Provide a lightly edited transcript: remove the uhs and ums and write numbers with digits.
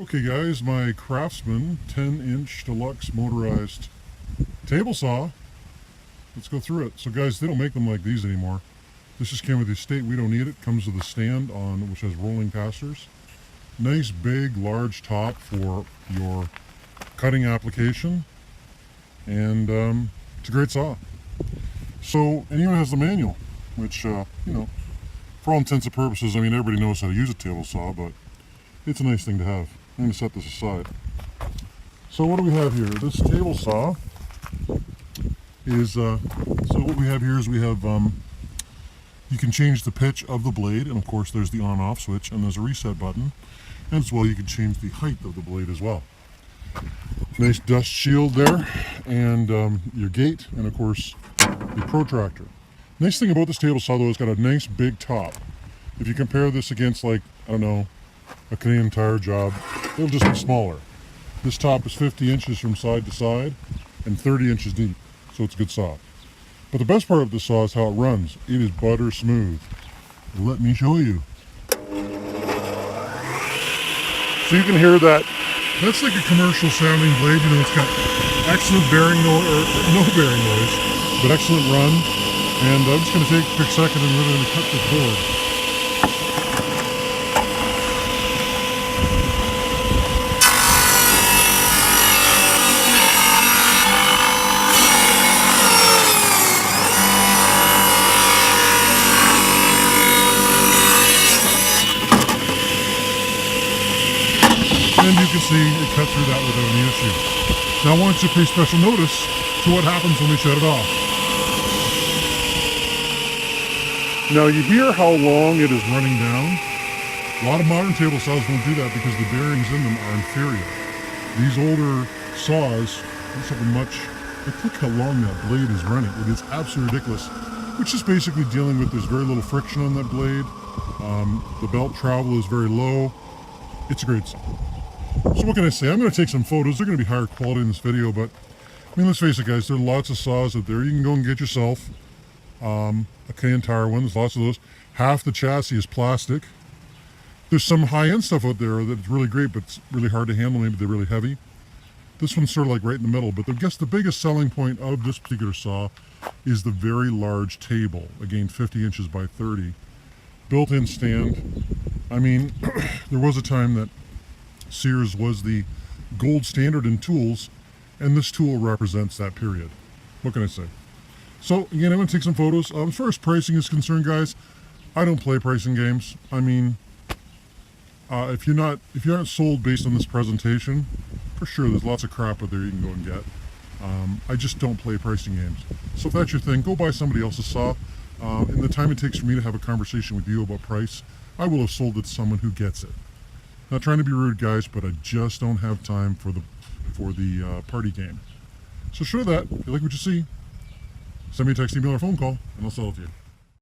Okay guys, my Craftsman 10-inch deluxe motorized table saw. Let's go through it. So guys, they don't make them like these anymore. This just came with the estate. We don't need it. Comes with a stand on which has rolling casters. Nice big large top for your cutting application. And it's a great saw. So, and even has the manual, which, you know, for all intents and purposes, I mean, everybody knows how to use a table saw, but it's a nice thing to have. I'm going to set this aside. So what do we have here? This table saw is, so what we have here is we have, you can change the pitch of the blade, and of course there's the on-off switch, and there's a reset button, and as well you can change the height of the blade as well. Nice dust shield there, and your gate, and of course the protractor. Nice thing about this table saw though, it's got a nice big top. If you compare this against, like, I don't know, a Canadian Tire job, it'll just be smaller. This top is 50 inches from side to side and 30 inches deep, so it's a good saw. But the best part of the saw is how it runs. It is butter smooth. Let me show you. So you can hear that. That's like a commercial sounding blade. You know, it's got excellent bearing noise, or no bearing noise, but excellent run. And I'm just going to take a quick second and we're going to cut the cord. And you can see it cut through that without any issue. Now I want you to pay special notice to what happens when we shut it off. Now you hear how long it is running down. A lot of modern table saws don't do that because the bearings in them are inferior. These older saws don't have a much, like, look how long that blade is running. It is absolutely ridiculous. Which is basically dealing with there's very little friction on that blade. The belt travel is very low. It's a great saw. So what can I say? I'm going to take some photos. They're going to be higher quality in this video, but I mean, let's face it, guys, there are lots of saws out there. You can go and get yourself a Canadian Tire one. There's lots of those. Half the chassis is plastic. There's some high-end stuff out there that's really great, but it's really hard to handle. Maybe they're really heavy. This one's sort of like right in the middle, but I guess the biggest selling point of this particular saw is the very large table. Again, 50 inches by 30. Built-in stand. I mean, there was a time that Sears was the gold standard in tools, and this tool represents that period. What can I say? So again, I'm going to take some photos. As far as pricing is concerned, guys, I don't play pricing games. I mean, if you aren't sold based on this presentation, for sure there's lots of crap out there you can go and get. I just don't play pricing games. So if that's your thing, go buy somebody else's saw. In the time it takes for me to have a conversation with you about price, I will have sold it to someone who gets it. Not trying to be rude, guys, but I just don't have time for the party game. So show that. If you like what you see, send me a text, email, or phone call, and I'll sell it to you.